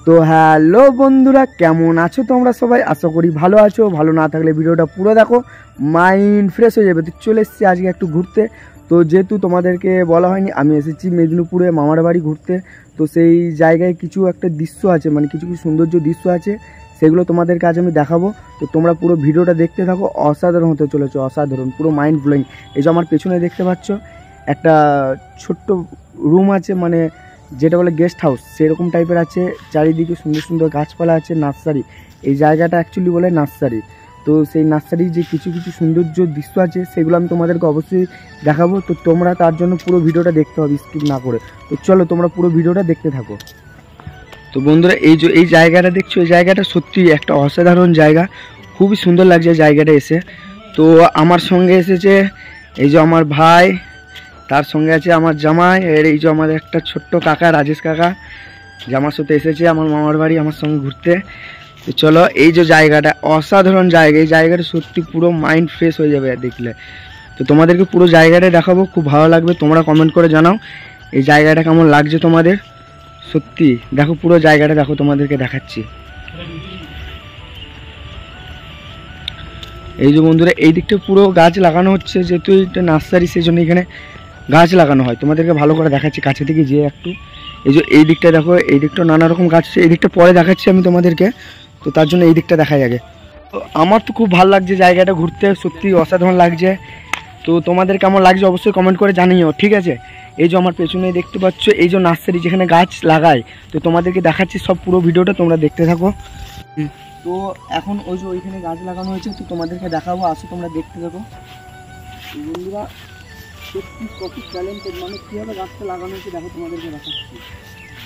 তো হ্যালো বন্ধুরা, কেমন আছো তোমরা সবাই? আশা করি ভালো আছো। ভালো না থাকলে ভিডিওটা পুরো দেখো, মাইন্ড ফ্রেশ হয়ে যাবে। তো চলে এসেছি আজকে একটু ঘুরতে। তো যেহেতু তোমাদেরকে বলা হয়নি, আমি এসেছি মেদিনীপুরে মামার বাড়ি ঘুরতে। তো সেই জায়গায় কিছু একটা দৃশ্য আছে, মানে কিছু কিছু সৌন্দর্য দৃশ্য আছে, সেগুলো তোমাদেরকে আজ আমি দেখাবো। তো তোমরা পুরো ভিডিওটা দেখতে থাকো, অসাধারণ হতে চলেছে, অসাধারণ, পুরো মাইন্ড ব্লোয়িং। এই যে আমার পেছনে দেখতে পাচ্ছ একটা ছোট্ট রুম আছে, মানে যেটা বলে গেস্ট হাউস, সেরকম টাইপের আছে। চারিদিকে সুন্দর সুন্দর গাছপালা আছে, নার্সারি। এই জায়গাটা অ্যাকচুয়ালি বলে নার্সারি। তো সেই নার্সারির যে কিছু কিছু সৌন্দর্য দৃশ্য আছে, সেগুলো আমি তোমাদেরকে অবশ্যই দেখাবো। তো তোমরা তার জন্য পুরো ভিডিওটা দেখতে হবে, স্কিপ না করে। তো চলো তোমরা পুরো ভিডিওটা দেখতে থাকো। তো বন্ধুরা, এই জায়গাটা দেখছো, এই জায়গাটা সত্যি একটা অসাধারণ জায়গা, খুবই সুন্দর লাগছে জায়গাটা এসে। তো আমার সঙ্গে এসেছে এই যে আমার ভাই, তার সঙ্গে আছে আমার জামাই, আর এই যে আমাদের একটা ছোট্ট কাকা, রাজেশ কাকা, জামার সাথে এসেছে আমার মামার বাড়ি আমার সঙ্গে ঘুরতে। তো চলো, এই যে জায়গাটা অসাধারণ জায়গা, এই জায়গাটা সত্যি পুরো মাইন্ড ফ্রেশ হয়ে যাবে দেখলে। তো তোমাদেরকে পুরো জায়গাটা দেখাবো, খুব ভালো লাগবে। তোমরা কমেন্ট করে জানাও এই জায়গাটা কেমন লাগছে তোমাদের। সত্যি দেখো, পুরো জায়গাটা দেখো, তোমাদেরকে দেখাচ্ছি। এই যে বন্ধুরা, এই দিকটা পুরো গাছ লাগানো হচ্ছে, যেহেতু এটা নার্সারি, সেই জন্য এখানে গাছ লাগানো হয়। তোমাদেরকে ভালো করে দেখাচ্ছি কাছে থেকে যে একটু। এই যে এই দিকটা দেখো, এই দিকটা নানা রকম গাছ আছে, এই দিকটা পরে দেখাচ্ছি আমি তোমাদেরকে। তো তার জন্য এই দিকটা দেখা যাবে। তো আমার তো খুব ভালো লাগছে জায়গাটা ঘুরতে, সত্যি অসাধারণ লাগছে। তো তোমাদের কেমন লাগছে অবশ্যই কমেন্ট করে জানিও, ঠিক আছে? এই যে আমার পেছনে দেখতে পাচ্ছ, এই যে নার্সারি যেখানে গাছ লাগায়, তো তোমাদেরকে দেখাচ্ছি সব পুরো ভিডিওটা তোমরা দেখতে থাকো। তো এখন ওই যে ওইখানে গাছ লাগানো হয়েছে, তো তোমাদেরকে দেখাবো, আসো তোমরা দেখতে থাকো। বন্ধুরা সত্যি কত ট্যালেন্টেড, মানে কীভাবে গাছটা লাগানো হয়েছে দেখো, তোমাদেরকে দেখাচ্ছি।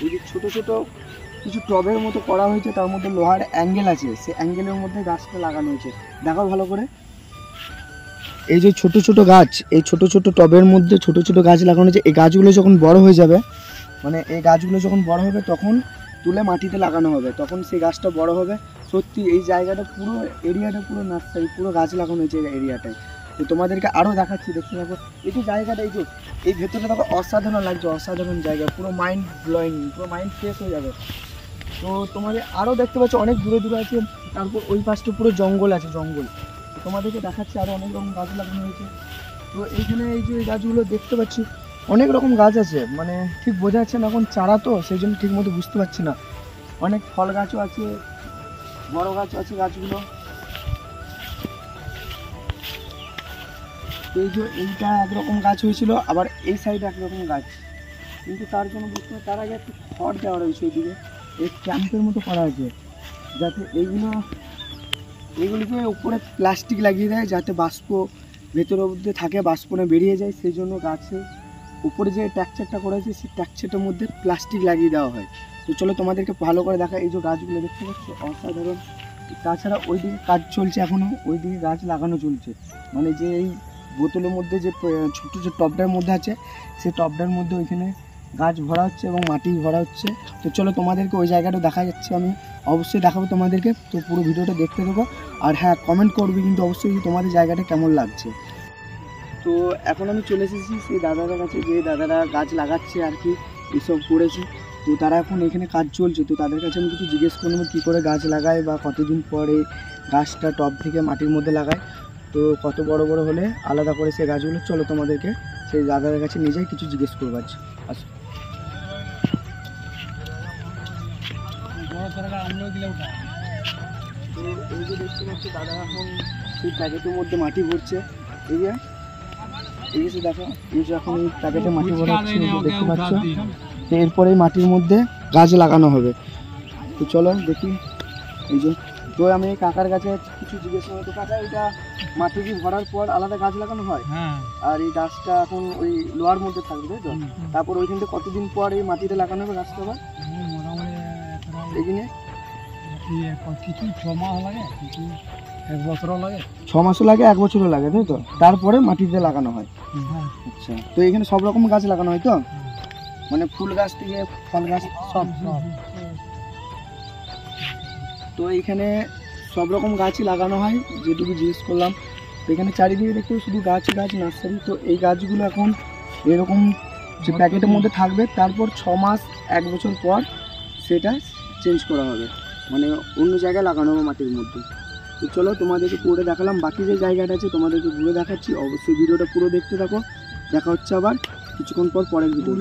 এই যে ছোটো ছোটো কিছু টবের মতো করা হয়েছে, তার মধ্যে লোহার অ্যাঙ্গেল আছে, সেই অ্যাঙ্গেলের মধ্যে গাছটা লাগানো হয়েছে, দেখো ভালো করে। এই যে ছোট ছোট গাছ, এই ছোট ছোট টবের মধ্যে ছোট ছোট গাছ লাগানো হয়েছে। এই গাছগুলো যখন বড় হয়ে যাবে, মানে এই গাছগুলো যখন বড় হবে, তখন তুলে মাটিতে লাগানো হবে, তখন সেই গাছটা বড় হবে। সত্যি এই জায়গাটা পুরো এরিয়াটা পুরো নার্সারি, পুরো গাছ লাগানো হয়েছে এই এরিয়াটায়। তো তোমাদেরকে আরও দেখাচ্ছি, দেখতে থাকো। এই যে জায়গাটা, এই যে এই ভেতরে দেখো, অসাধারণ লাগছে, অসাধারণ জায়গা, পুরো মাইন্ড ব্লোয়িং, পুরো মাইন্ড ফ্রেশ হয়ে যাবে। তো তোমাদের আরও দেখতে পাচ্ছ অনেক দূরে দূরে আছে, তারপর ওই পাশটা পুরো জঙ্গল আছে, জঙ্গল। তোমাদেরকে দেখাচ্ছি আরও অনেক রকম গাছ লাগানো হয়েছে। তো এইখানে এই যে গাছগুলো দেখতে পাচ্ছি, অনেক রকম গাছ আছে, মানে ঠিক বোঝা যাচ্ছে না, এখন চারা তো, সেই জন্য ঠিক মতো বুঝতে পারছি না। অনেক ফল গাছও আছে, বড় গাছও আছে গাছগুলো। এই যে এইটা একরকম গাছ হয়েছিল, আবার এই সাইডে একরকম গাছ, কিন্তু তার জন্য বুঝতে হবে, তার আগে একটু খড় দেওয়া রয়েছে ওইদিকে, এই ক্যাম্পের মতো করা আছে, যাতে এইগুলিকে উপরে প্লাস্টিক লাগিয়ে দেয়, যাতে বাষ্প ভেতরের মধ্যে থাকে, বাষ্প না বেরিয়ে যায়। সেই জন্য গাছের উপরে যে ট্যাকচারটা করা হয়েছে, সেই ট্যাকচারটার মধ্যে প্লাস্টিক লাগিয়ে দেওয়া হয়। তো চলো তোমাদেরকে ভালো করে দেখা, এই যে গাছগুলো দেখতে পাচ্ছ, অসাধারণ। তাছাড়া ওইদিকে কাজ চলছে এখনও, ওইদিকে গাছ লাগানো চলছে, মানে যে এই বোতলের মধ্যে যে ছোটো যে টবটার মধ্যে আছে, সেই টবটার মধ্যে ওইখানে গাছ ভরা হচ্ছে এবং মাটি ভরা হচ্ছে। তো চলো তোমাদেরকে ওই জায়গাটা দেখা যাচ্ছে, আমি অবশ্যই দেখাবো তোমাদেরকে। তো পুরো ভিডিওটা দেখতে দেবো, আর হ্যাঁ, কমেন্ট করবি কিন্তু অবশ্যই তোমাদের জায়গাটা কেমন লাগছে। তো এখন আমি চলে এসেছি সেই দাদাদের কাছে, যে দাদারা গাছ লাগাচ্ছে আর কি, এসব করেছে। তো তারা এখন এখানে কাজ চলছে, তো তাদের কাছে আমি কিছু জিজ্ঞেস করবো, কী করে গাছ লাগায় বা কতদিন পরে গাছটা টব থেকে মাটির মধ্যে লাগায়, তো কত বড় বড় হলে আলাদা করে সেই গাছগুলো। চলো তোমাদেরকে সেই দাদাদের কাছে নিয়ে যাই, কিছু জিজ্ঞেস করবো। আসো। তো এই যে দেখতে পাচ্ছি, দাদা এখন সেই প্যাকেটের মধ্যে মাটি ভরছে। এই যে দেখো, এই যে এখন এই প্যাকেটে মাটি ভরা হচ্ছে, দেখতে পাচ্ছ। তো এরপরে মাটির মধ্যে গাছ লাগানো হবে। তো চলো দেখি। এই যে, তো আমি এই কাকার কাছে কিছু জিজ্ঞেস করবো। তো কাকা, এটা মাটি কি ভরার পর আলাদা গাছ লাগানো হয়? আর এই গাছটা এখন ওই লোহার মধ্যে থাকবে, তাই তো? তারপর ওইখান থেকে কতদিন পর এই মাটিতে লাগানো হবে গাছটা? আবার এখানে কিছু 6 মাস লাগে, কিছু 1 বছরও লাগে, 6 মাসও লাগে, 1 বছরও লাগে, তাই তো? তারপরে মাটিতে লাগানো হয়। আচ্ছা, তো এখানে সব রকম গাছ লাগানো হয় তো, মানে ফুল গাছ থেকে ফল গাছ সব। তো এইখানে সব রকম গাছই লাগানো হয়, যেটুকু জিজ্ঞেস করলাম। তো এখানে চারিদিকে দেখতে শুধু গাছ গাছ, নার্সারি। তো এই গাছগুলো এখন এরকম যে প্যাকেটের মধ্যে থাকবে, তারপর 6 মাস 1 বছর পর সেটা চেঞ্জ করা হবে, মানে অন্য জায়গায় লাগানো হবে মাটির মধ্যে। তো চলো তোমাদেরকে পুরো দেখালাম, বাকি যে জায়গাটা আছে তোমাদেরকে ঘুরে দেখাচ্ছি। অবশ্যই ভিডিওটা পুরো দেখতে থাকো, দেখা হচ্ছে আবার কিছুক্ষণ পর পরের ভিডিও।